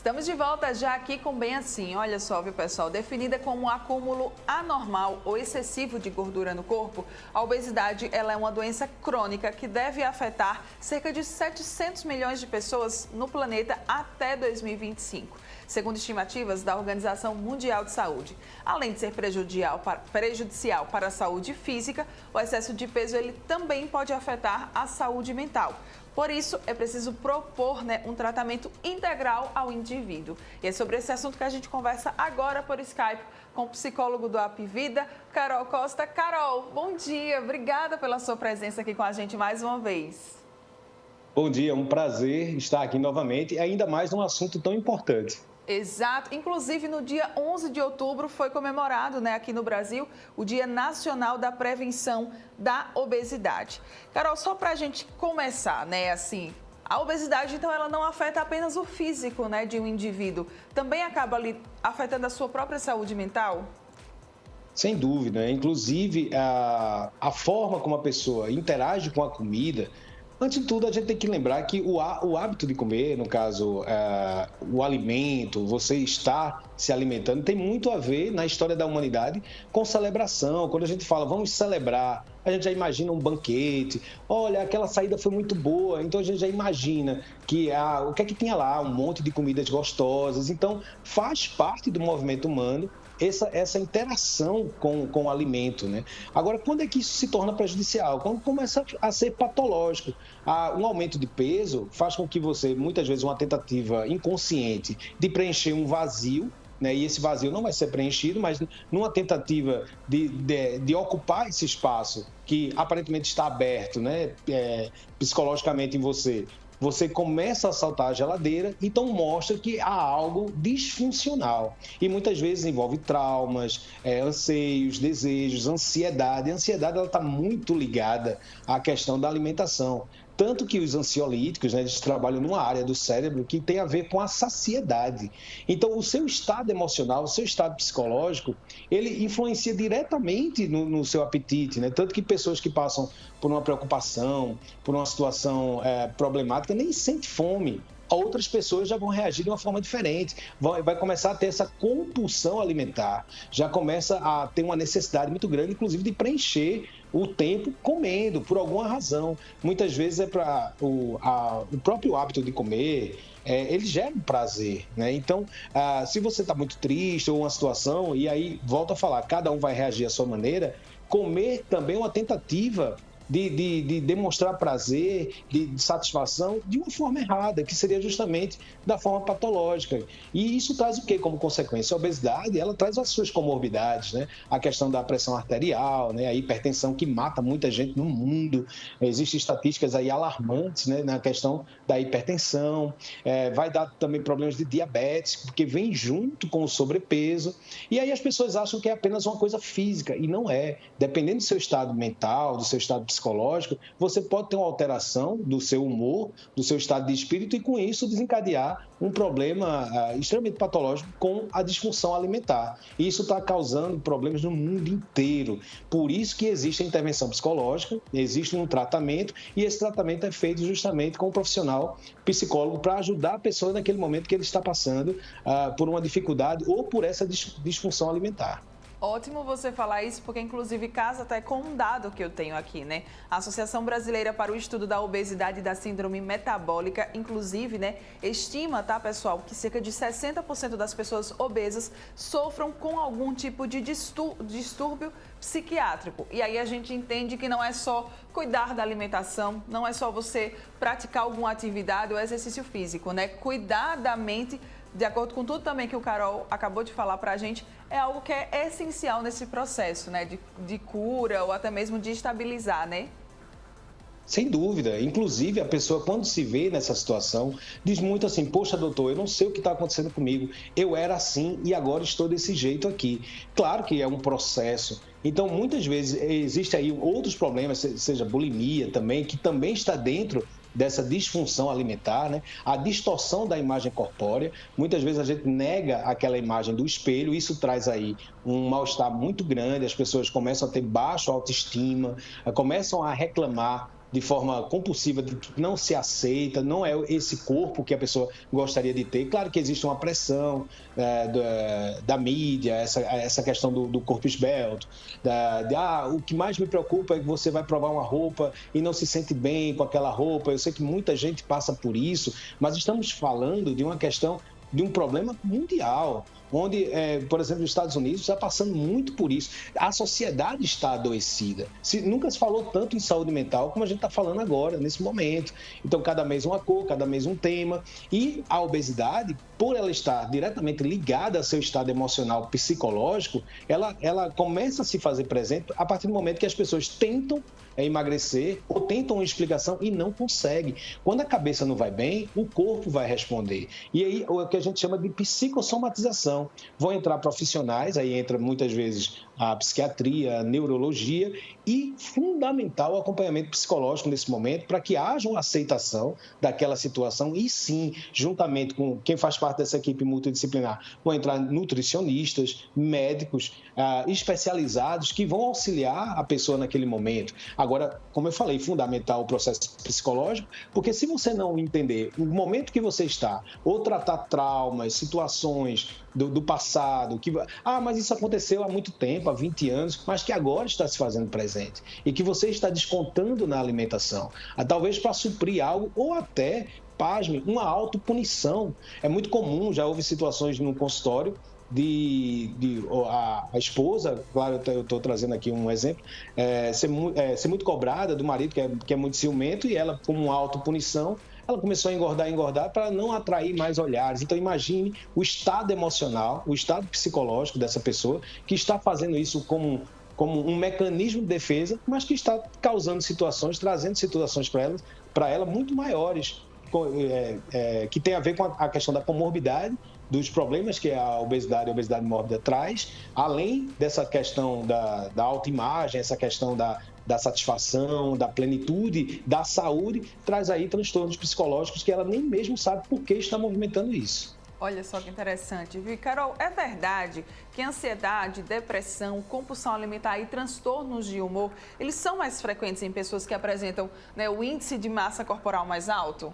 Estamos de volta já aqui com Bem Assim. Olha só, viu, pessoal? Definida como um acúmulo anormal ou excessivo de gordura no corpo, a obesidade ela é uma doença crônica que deve afetar cerca de 700 milhões de pessoas no planeta até 2025, segundo estimativas da Organização Mundial de Saúde. Além de ser prejudicial para a saúde física, o excesso de peso ele também pode afetar a saúde mental. Por isso, é preciso propor um tratamento integral ao indivíduo. E é sobre esse assunto que a gente conversa agora por Skype com o psicólogo do Apvida, Carol Costa. Carol, bom dia. Obrigada pela sua presença aqui com a gente mais uma vez. Bom dia, um prazer estar aqui novamente, ainda mais num assunto tão importante. Exato. Inclusive, no dia 11 de outubro foi comemorado, aqui no Brasil, o Dia Nacional da Prevenção da Obesidade. Carol, só para a gente começar, a obesidade, então, ela não afeta apenas o físico, de um indivíduo, também acaba ali afetando a sua própria saúde mental? Sem dúvida, inclusive a forma como a pessoa interage com a comida. Antes de tudo, a gente tem que lembrar que o hábito de comer, no caso, o alimento, você estar se alimentando, tem muito a ver na história da humanidade com celebração. Quando a gente fala, vamos celebrar, a gente já imagina um banquete. Olha, aquela saída foi muito boa, então a gente já imagina que o que é que tinha lá, um monte de comidas gostosas. Então, faz parte do movimento humano essa interação com o alimento, Agora, quando é que isso se torna prejudicial? Quando começa a ser patológico. Um aumento de peso faz com que você, muitas vezes, uma tentativa inconsciente de preencher um vazio, e esse vazio não vai ser preenchido, mas numa tentativa de ocupar esse espaço que aparentemente está aberto, psicologicamente em você começa a saltar a geladeira, então mostra que há algo disfuncional. E muitas vezes envolve traumas, anseios, desejos, ansiedade. A ansiedade está muito ligada à questão da alimentação. Tanto que os ansiolíticos, eles trabalham numa área do cérebro que tem a ver com a saciedade. Então, o seu estado emocional, o seu estado psicológico, ele influencia diretamente no seu apetite, Tanto que pessoas que passam por uma preocupação, por uma situação problemática, nem sentem fome. Outras pessoas já vão reagir de uma forma diferente, vai começar a ter essa compulsão alimentar, já começa a ter uma necessidade muito grande, inclusive, de preencher o tempo comendo, por alguma razão. Muitas vezes é para o próprio hábito de comer, ele gera um prazer, Então, se você está muito triste ou uma situação, e aí, volto a falar, cada um vai reagir à sua maneira, comer também é uma tentativa de demonstrar prazer, de satisfação de uma forma errada, que seria justamente da forma patológica. E isso traz o quê como consequência? A obesidade, ela traz as suas comorbidades, A questão da pressão arterial, a hipertensão que mata muita gente no mundo. Existem estatísticas aí alarmantes, na questão da hipertensão. Vai dar também problemas de diabetes, porque vem junto com o sobrepeso. E aí as pessoas acham que é apenas uma coisa física, e não é. Dependendo do seu estado mental, do seu estado psicológico, você pode ter uma alteração do seu humor, do seu estado de espírito e, com isso, desencadear um problema extremamente patológico com a disfunção alimentar. E isso está causando problemas no mundo inteiro. Por isso que existe a intervenção psicológica, existe um tratamento, e esse tratamento é feito justamente com um profissional psicólogo para ajudar a pessoa naquele momento que ele está passando por uma dificuldade ou por essa disfunção alimentar. Ótimo você falar isso, porque inclusive casa até com um dado que eu tenho aqui, A Associação Brasileira para o Estudo da Obesidade e da Síndrome Metabólica, inclusive, estima, pessoal, que cerca de 60% das pessoas obesas sofram com algum tipo de distúrbio psiquiátrico. E aí a gente entende que não é só cuidar da alimentação, não é só você praticar alguma atividade ou exercício físico, Cuidar da mente, de acordo com tudo também que o Carol acabou de falar para a gente, é algo que é essencial nesse processo, de cura ou até mesmo de estabilizar, Sem dúvida. Inclusive, a pessoa, quando se vê nessa situação, diz muito assim, poxa, doutor, eu não sei o que está acontecendo comigo. Eu era assim e agora estou desse jeito aqui. Claro que é um processo. Então, muitas vezes, existem aí outros problemas, seja bulimia também, que também está dentro dessa disfunção alimentar, A distorção da imagem corpórea. Muitas vezes a gente nega aquela imagem do espelho, isso traz aí um mal-estar muito grande, as pessoas começam a ter baixa autoestima, começam a reclamar de forma compulsiva, não se aceita, não é esse corpo que a pessoa gostaria de ter. Claro que existe uma pressão da mídia, essa questão do corpo esbelto, o que mais me preocupa é que você vai provar uma roupa e não se sente bem com aquela roupa. Eu sei que muita gente passa por isso, mas estamos falando de uma questão, de um problema mundial, onde, por exemplo, os Estados Unidos está passando muito por isso. A sociedade está adoecida. Nunca se falou tanto em saúde mental como a gente está falando agora, nesse momento. Então, cada mês uma cor, cada mês um tema. E a obesidade, por ela estar diretamente ligada ao seu estado emocional, psicológico, ela começa a se fazer presente a partir do momento que as pessoas tentam emagrecer ou tentam uma explicação e não conseguem. Quando a cabeça não vai bem, o corpo vai responder. E aí, o que a gente chama de psicossomatização. Vão entrar profissionais, aí entra muitas vezes a psiquiatria, a neurologia e fundamental o acompanhamento psicológico nesse momento para que haja uma aceitação daquela situação e sim, juntamente com quem faz parte dessa equipe multidisciplinar, vão entrar nutricionistas, médicos especializados que vão auxiliar a pessoa naquele momento. Agora, como eu falei, fundamental o processo psicológico, porque se você não entender o momento que você está, ou tratar traumas, situações do passado, mas isso aconteceu há muito tempo, há 20 anos, mas que agora está se fazendo presente e que você está descontando na alimentação, talvez para suprir algo ou até, pasme, uma autopunição. É muito comum, já houve situações no consultório a esposa, claro, eu estou trazendo aqui um exemplo, ser muito cobrada do marido, que é muito ciumento, e ela, como uma autopunição, ela começou a engordar para não atrair mais olhares. Então, imagine o estado emocional, o estado psicológico dessa pessoa que está fazendo isso como um mecanismo de defesa, mas que está causando situações, trazendo situações para ela muito maiores, que tem a ver com a questão da comorbidade, dos problemas que a obesidade mórbida traz, além dessa questão da autoimagem, essa questão da satisfação, da plenitude, da saúde, traz aí transtornos psicológicos que ela nem mesmo sabe por que está movimentando isso. Olha só que interessante, viu? Carol, é verdade que ansiedade, depressão, compulsão alimentar e transtornos de humor, eles são mais frequentes em pessoas que apresentam, né, o índice de massa corporal mais alto?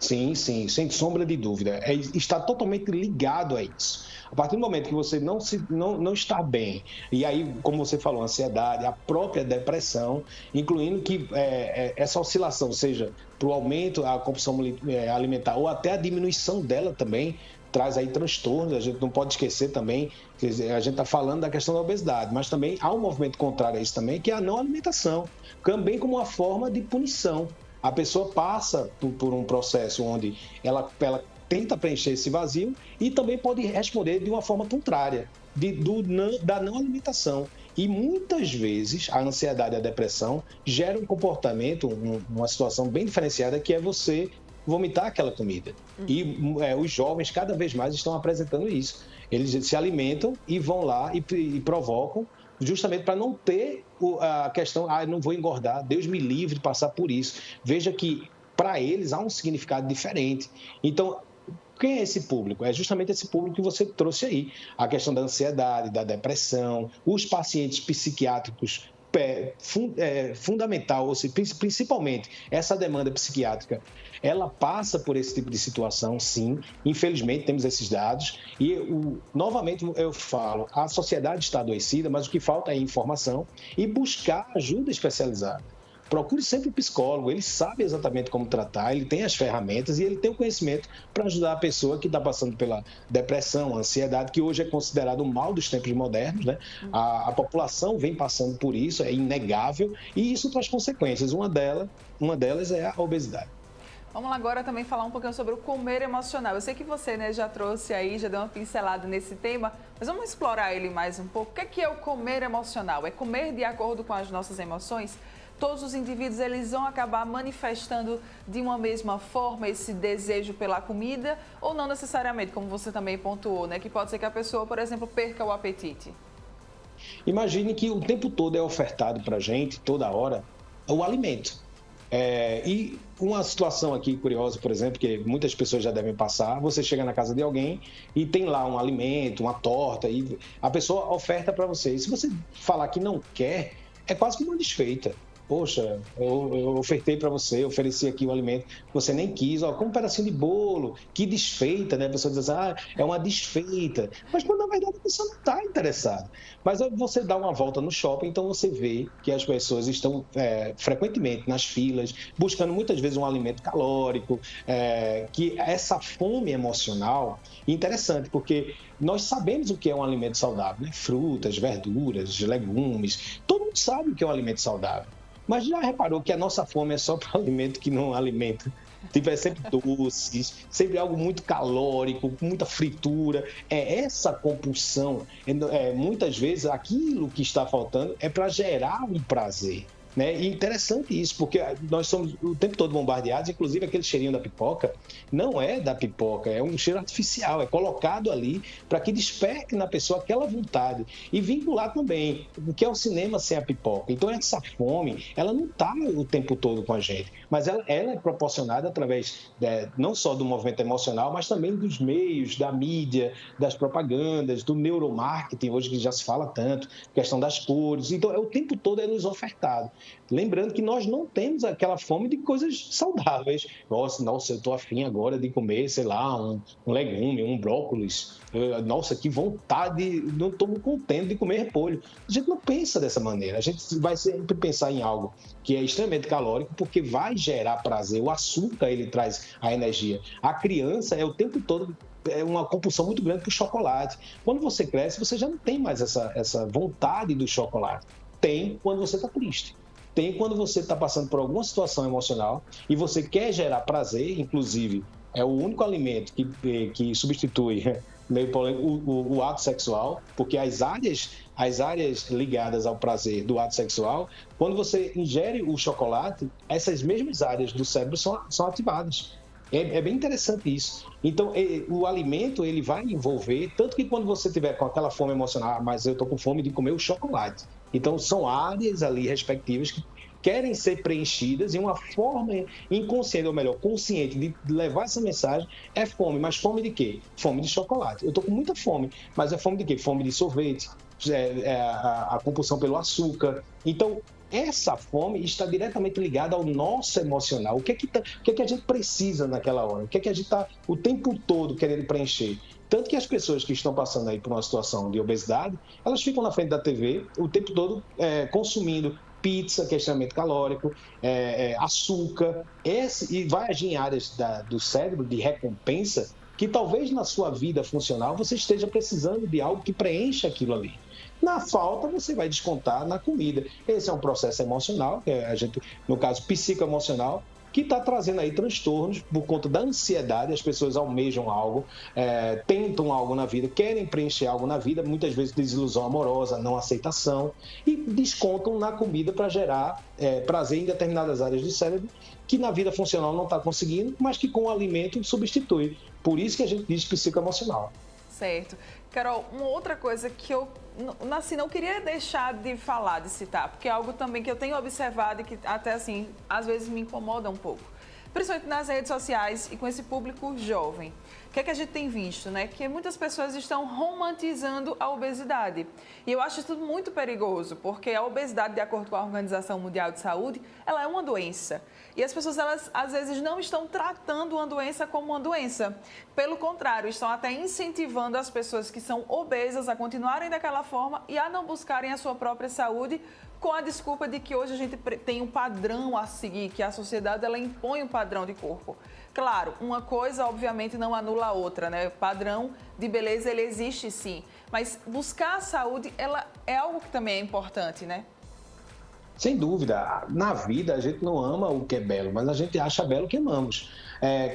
Sim, sem sombra de dúvida. Está totalmente ligado a isso. A partir do momento que você não está bem, e aí, como você falou, a ansiedade, a própria depressão, incluindo que essa oscilação, seja para o aumento da compulsão alimentar ou até a diminuição dela também, traz aí transtornos. A gente não pode esquecer também, que a gente está falando da questão da obesidade, mas também há um movimento contrário a isso também, que é a não alimentação, também como uma forma de punição. A pessoa passa por um processo onde ela tenta preencher esse vazio e também pode responder de uma forma contrária, da não alimentação. E muitas vezes a ansiedade e a depressão geram um comportamento, uma situação bem diferenciada, que é você vomitar aquela comida. E os jovens cada vez mais estão apresentando isso. Eles se alimentam e vão lá e provocam, justamente para não ter a questão, eu não vou engordar, Deus me livre de passar por isso. Veja que, para eles, há um significado diferente. Então, quem é esse público? É justamente esse público que você trouxe aí. A questão da ansiedade, da depressão, os pacientes psiquiátricos, fundamental, ou seja, principalmente essa demanda psiquiátrica, ela passa por esse tipo de situação, sim. Infelizmente, temos esses dados. E, novamente, eu falo, a sociedade está adoecida, mas o que falta é informação e buscar ajuda especializada. Procure sempre um psicólogo, ele sabe exatamente como tratar, ele tem as ferramentas e ele tem o conhecimento para ajudar a pessoa que está passando pela depressão, ansiedade, que hoje é considerado o mal dos tempos modernos, né? A população vem passando por isso, é inegável, e isso traz consequências. Uma delas é a obesidade. Vamos lá agora também falar um pouquinho sobre o comer emocional. Eu sei que você, né, já trouxe aí, já deu uma pincelada nesse tema, mas vamos explorar ele mais um pouco. O que é o comer emocional? É comer de acordo com as nossas emoções? Todos os indivíduos, eles vão acabar manifestando de uma mesma forma esse desejo pela comida ou não necessariamente, como você também pontuou, né? Que pode ser que a pessoa, por exemplo, perca o apetite. Imagine que o tempo todo é ofertado para a gente, toda hora, o alimento. E uma situação aqui curiosa, por exemplo, que muitas pessoas já devem passar, você chega na casa de alguém e tem lá um alimento, uma torta, e a pessoa oferta para você. E se você falar que não quer, é quase que uma desfeita. poxa, eu ofertei para você, ofereci aqui o alimento, você nem quis, ó, como um pedacinho de bolo, que desfeita, né? A pessoa diz assim, é uma desfeita. Mas, quando, na verdade, a pessoa não está interessada. Mas você dá uma volta no shopping, então você vê que as pessoas estão frequentemente nas filas, buscando muitas vezes um alimento calórico, que essa fome emocional, interessante, porque nós sabemos o que é um alimento saudável, né? Frutas, verduras, legumes, todo mundo sabe o que é um alimento saudável. Mas já reparou que a nossa fome é só para alimento que não alimenta? Tipo, é sempre doces, sempre algo muito calórico, com muita fritura. É essa compulsão. Muitas vezes, aquilo que está faltando é para gerar um prazer. Né? E interessante isso, porque nós somos o tempo todo bombardeados, inclusive aquele cheirinho da pipoca não é da pipoca, é um cheiro artificial, é colocado ali para que desperte na pessoa aquela vontade. E vincular também o que é o cinema sem a pipoca. Então, essa fome, ela não está o tempo todo com a gente, mas ela é proporcionada através não só do movimento emocional, mas também dos meios, da mídia, das propagandas, do neuromarketing, hoje que já se fala tanto, questão das cores. Então, o tempo todo é nos ofertado. Lembrando que nós não temos aquela fome de coisas saudáveis. Nossa, eu estou afim agora de comer, sei lá, um legume, um brócolis. Nossa, que vontade, não estou me contendo de comer repolho. A gente não pensa dessa maneira. A gente vai sempre pensar em algo que é extremamente calórico, porque vai gerar prazer. O açúcar, ele traz a energia. A criança é o tempo todo uma compulsão muito grande por chocolate. Quando você cresce, você já não tem mais essa vontade do chocolate. Tem quando você está triste. Tem quando você está passando por alguma situação emocional e você quer gerar prazer, inclusive é o único alimento que substitui meio o ato sexual, porque as áreas ligadas ao prazer do ato sexual, quando você ingere o chocolate, essas mesmas áreas do cérebro são ativadas. É bem interessante isso. Então, o alimento, ele vai envolver, tanto que quando você tiver com aquela fome emocional, mas eu estou com fome de comer o chocolate. Então, são áreas ali respectivas que querem ser preenchidas e uma forma inconsciente, ou melhor, consciente de levar essa mensagem é fome. Mas fome de quê? Fome de chocolate. Eu estou com muita fome, mas é fome de quê? Fome de sorvete, a compulsão pelo açúcar. Então, essa fome está diretamente ligada ao nosso emocional. O que é que a gente precisa naquela hora? O que é que a gente está o tempo todo querendo preencher? Tanto que as pessoas que estão passando aí por uma situação de obesidade, elas ficam na frente da TV o tempo todo consumindo pizza, que é extremamente calórico, açúcar, e vai agir em áreas do cérebro de recompensa que talvez na sua vida funcional você esteja precisando de algo que preencha aquilo ali. Na falta, você vai descontar na comida. Esse é um processo emocional, que a gente, no caso psicoemocional, que está trazendo aí transtornos por conta da ansiedade. As pessoas almejam algo, tentam algo na vida, querem preencher algo na vida, muitas vezes desilusão amorosa, não aceitação, e descontam na comida para gerar prazer em determinadas áreas do cérebro que na vida funcional não está conseguindo, mas que com o alimento substitui. Por isso que a gente diz psicoemocional. Certo. Carol, uma outra coisa que eu não queria deixar de falar, de citar, porque é algo também que eu tenho observado e que até assim, às vezes me incomoda um pouco. Principalmente nas redes sociais e com esse público jovem. O que é que a gente tem visto, né? Que muitas pessoas estão romantizando a obesidade. E eu acho isso tudo muito perigoso, porque a obesidade, de acordo com a Organização Mundial de Saúde, ela é uma doença. E as pessoas, elas, às vezes, não estão tratando uma doença como uma doença. Pelo contrário, estão até incentivando as pessoas que são obesas a continuarem daquela forma e a não buscarem a sua própria saúde, com a desculpa de que hoje a gente tem um padrão a seguir, que a sociedade ela impõe um padrão de corpo. Claro, uma coisa obviamente não anula a outra, né? O padrão de beleza ele existe sim, mas buscar a saúde ela é algo que também é importante, né? Sem dúvida, na vida a gente não ama o que é belo, mas a gente acha belo o que amamos.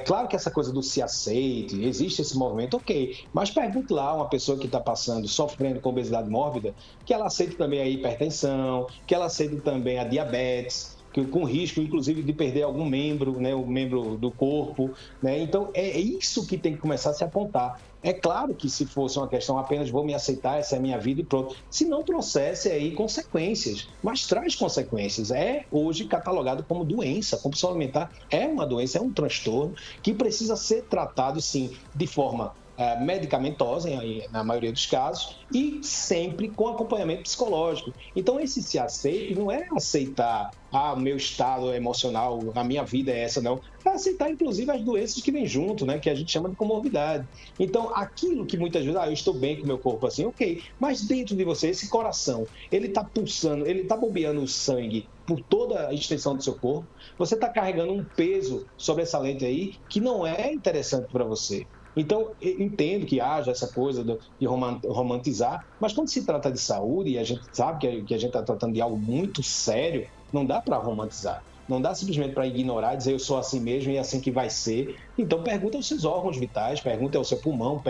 Claro que essa coisa do se aceite, existe esse movimento, ok, mas pergunte lá a uma pessoa que está passando, sofrendo com obesidade mórbida, que ela aceite também a hipertensão, que ela aceite também a diabetes, com risco, inclusive, de perder algum membro, né, o membro do corpo, né? Então, é isso que tem que começar a se apontar. É claro que se fosse uma questão apenas vou me aceitar, essa é a minha vida e pronto. Se não trouxesse aí consequências, mas traz consequências. É hoje catalogado como doença. Compulsão alimentar é uma doença, é um transtorno que precisa ser tratado, sim, de forma medicamentosa, na maioria dos casos, e sempre com acompanhamento psicológico. Então, esse se aceite não é aceitar, o meu estado emocional, a minha vida é essa, não. É aceitar, inclusive, as doenças que vêm junto, né, que a gente chama de comorbidade. Então, aquilo que muitas vezes, eu estou bem com o meu corpo assim, ok, mas dentro de você, esse coração, ele está pulsando, ele está bombeando o sangue por toda a extensão do seu corpo, você está carregando um peso sobre essa lente aí que não é interessante para você. Então, entendo que haja essa coisa de romantizar, mas quando se trata de saúde, e a gente sabe que a gente está tratando de algo muito sério, não dá para romantizar. Não dá simplesmente para ignorar, dizer eu sou assim mesmo e é assim que vai ser. Então, pergunte aos seus órgãos vitais, pergunte ao seu pulmão,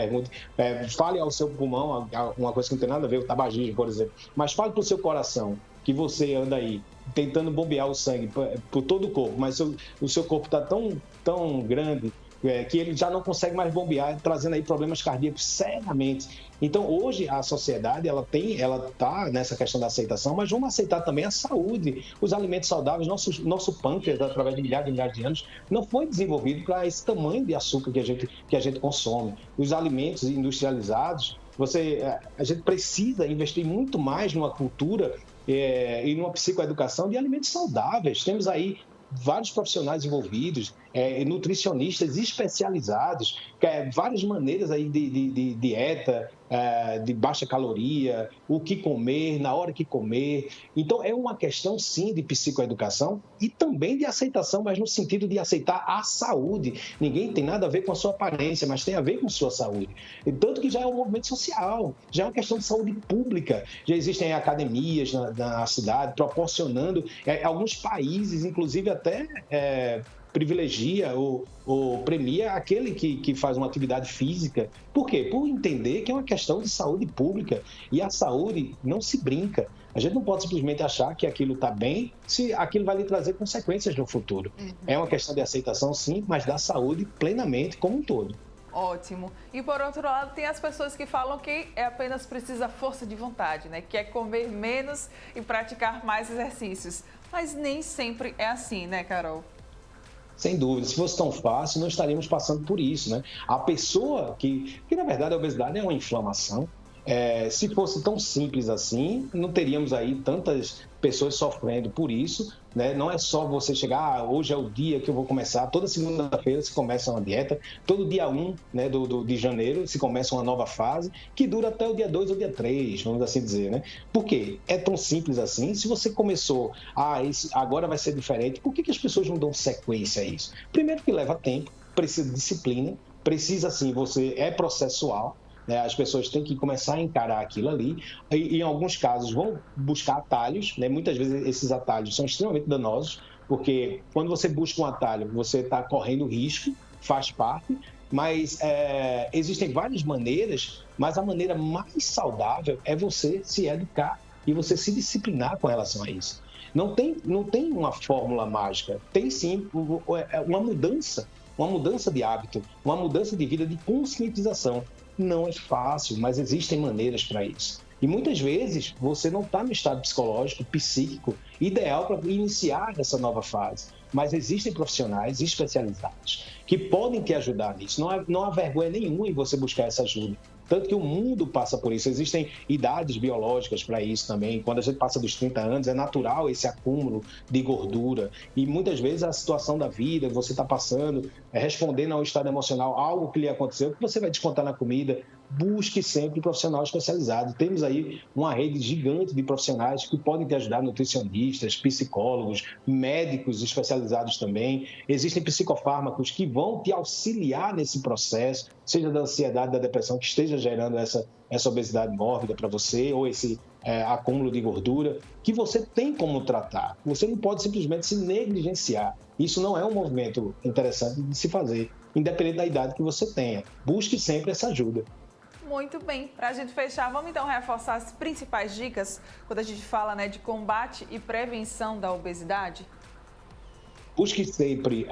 fale ao seu pulmão, uma coisa que não tem nada a ver, o tabagismo, por exemplo, mas fale para o seu coração, que você anda aí tentando bombear o sangue por todo o corpo, mas o seu corpo está tão grande que ele já não consegue mais bombear, trazendo aí problemas cardíacos seriamente. Então, hoje, a sociedade, ela está nessa questão da aceitação, mas vamos aceitar também a saúde, os alimentos saudáveis. Nosso pâncreas, através de milhares e milhares de anos, não foi desenvolvido para esse tamanho de açúcar que a gente consome. Os alimentos industrializados, a gente precisa investir muito mais numa cultura e numa psicoeducação de alimentos saudáveis. Temos aí vários profissionais envolvidos, nutricionistas especializados, várias maneiras aí de dieta, de baixa caloria, o que comer, na hora que comer. Então, é uma questão, sim, de psicoeducação e também de aceitação, mas no sentido de aceitar a saúde. Ninguém tem nada a ver com a sua aparência, mas tem a ver com a sua saúde. Tanto que já é um movimento social, já é uma questão de saúde pública. Já existem academias na cidade proporcionando, alguns países, inclusive até privilegia ou premia aquele que faz uma atividade física. Por quê? Por entender que é uma questão de saúde pública. E a saúde não se brinca. A gente não pode simplesmente achar que aquilo está bem se aquilo vai lhe trazer consequências no futuro. É uma questão de aceitação, sim, mas da saúde plenamente como um todo. Ótimo. E por outro lado, tem as pessoas que falam que apenas precisa força de vontade, né? Que é comer menos e praticar mais exercícios. Mas nem sempre é assim, né, Carol? Sem dúvida, se fosse tão fácil, não estaríamos passando por isso, né? A pessoa que na verdade a obesidade é uma inflamação, se fosse tão simples assim, não teríamos aí tantas pessoas sofrendo por isso, né? Não é só você chegar, hoje é o dia que eu vou começar, toda segunda-feira se começa uma dieta, todo dia 1, né, de janeiro se começa uma nova fase, que dura até o dia 2 ou dia 3, vamos assim dizer, né? Por quê? É tão simples assim? Se você começou, agora vai ser diferente, por que as pessoas não dão sequência a isso? Primeiro que leva tempo, precisa de disciplina, precisa assim, é processual, né? As pessoas têm que começar a encarar aquilo ali e em alguns casos vão buscar atalhos, né? Muitas vezes esses atalhos são extremamente danosos, porque quando você busca um atalho, você está correndo risco, faz parte, mas existem várias maneiras, mas a maneira mais saudável é você se educar e você se disciplinar com relação a isso. Não tem uma fórmula mágica, tem sim uma mudança de hábito, uma mudança de vida, de conscientização. Não é fácil, mas existem maneiras para isso. E muitas vezes você não está no estado psicológico, psíquico, ideal para iniciar essa nova fase. Mas existem profissionais especializados que podem te ajudar nisso. Não há vergonha nenhuma em você buscar essa ajuda. Tanto que o mundo passa por isso. Existem idades biológicas para isso também. Quando a gente passa dos 30 anos, é natural esse acúmulo de gordura. E muitas vezes a situação da vida, você está passando, respondendo a um estado emocional, algo que lhe aconteceu, que você vai descontar na comida. Busque sempre um profissional especializado. Temos aí uma rede gigante de profissionais que podem te ajudar, nutricionistas, psicólogos, médicos especializados também. Existem psicofármacos que vão te auxiliar nesse processo, seja da ansiedade, da depressão, que esteja gerando essa obesidade mórbida para você, ou esse acúmulo de gordura, que você tem como tratar. Você não pode simplesmente se negligenciar. Isso não é um movimento interessante de se fazer, independente da idade que você tenha. Busque sempre essa ajuda. Muito bem. Para a gente fechar, vamos então reforçar as principais dicas quando a gente fala, né, de combate e prevenção da obesidade? Busque sempre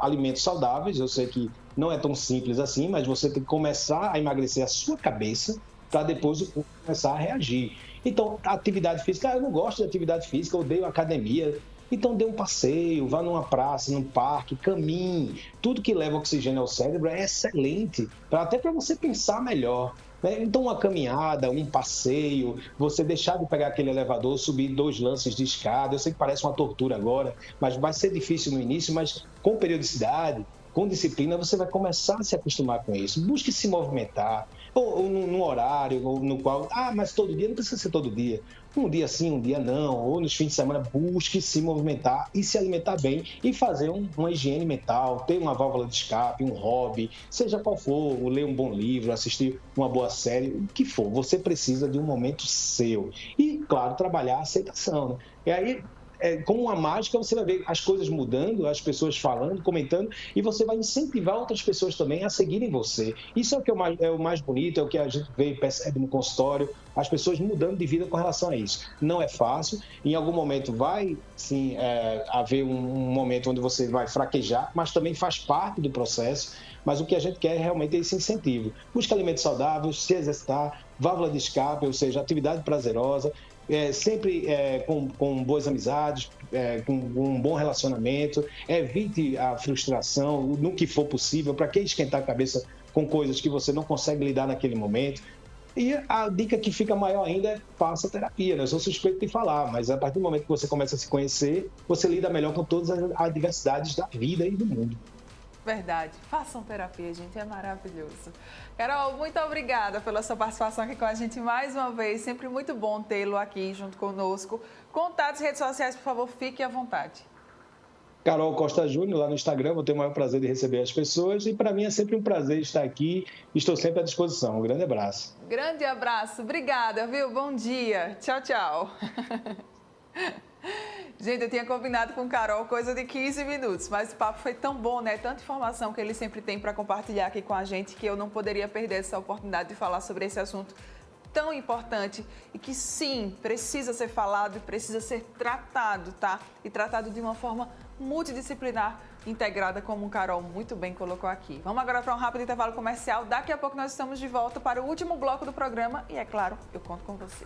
alimentos saudáveis. Eu sei que não é tão simples assim, mas você tem que começar a emagrecer a sua cabeça para depois começar a reagir. Então, a atividade física, eu não gosto de atividade física, eu odeio academia. Então dê um passeio, vá numa praça, num parque, caminhe. Tudo que leva oxigênio ao cérebro é excelente, até para você pensar melhor. Então, uma caminhada, um passeio, você deixar de pegar aquele elevador, subir 2 lances de escada. Eu sei que parece uma tortura agora, mas vai ser difícil no início, mas com periodicidade, com disciplina, você vai começar a se acostumar com isso. Busque se movimentar, ou num horário no qual, mas todo dia, não precisa ser todo dia. Um dia sim, um dia não, ou nos fins de semana, busque se movimentar e se alimentar bem e fazer uma higiene mental, ter uma válvula de escape, um hobby, seja qual for, ler um bom livro, assistir uma boa série, o que for, você precisa de um momento seu. E, claro, trabalhar a aceitação, né? E aí, como uma mágica, você vai ver as coisas mudando, as pessoas falando, comentando, e você vai incentivar outras pessoas também a seguirem você. Isso é o que é o mais bonito, é o que a gente vê e percebe no consultório, as pessoas mudando de vida com relação a isso. Não é fácil, em algum momento vai, sim, haver um momento onde você vai fraquejar, mas também faz parte do processo, mas o que a gente quer realmente é esse incentivo. Busca alimentos saudáveis, se exercitar, válvula de escape, ou seja, atividade prazerosa, sempre com boas amizades, com um bom relacionamento, evite a frustração no que for possível, para que esquentar a cabeça com coisas que você não consegue lidar naquele momento. E a dica que fica maior ainda é faça terapia, né? Eu sou suspeito de falar, mas a partir do momento que você começa a se conhecer, você lida melhor com todas as adversidades da vida e do mundo. Verdade. Façam terapia, gente, é maravilhoso. Carol, muito obrigada pela sua participação aqui com a gente mais uma vez. Sempre muito bom tê-lo aqui junto conosco. Contatos e redes sociais, por favor, fique à vontade. Carol Costa Júnior, lá no Instagram, vou ter o maior prazer de receber as pessoas e para mim é sempre um prazer estar aqui, estou sempre à disposição. Um grande abraço. Grande abraço, obrigada, viu? Bom dia. Tchau, tchau. Gente, eu tinha combinado com o Carol coisa de 15 minutos, mas o papo foi tão bom, né? Tanta informação que ele sempre tem para compartilhar aqui com a gente que eu não poderia perder essa oportunidade de falar sobre esse assunto tão importante e que sim, precisa ser falado e precisa ser tratado, tá? E tratado de uma forma multidisciplinar, integrada, como o Carol muito bem colocou aqui. Vamos agora para um rápido intervalo comercial. Daqui a pouco nós estamos de volta para o último bloco do programa e, é claro, eu conto com você.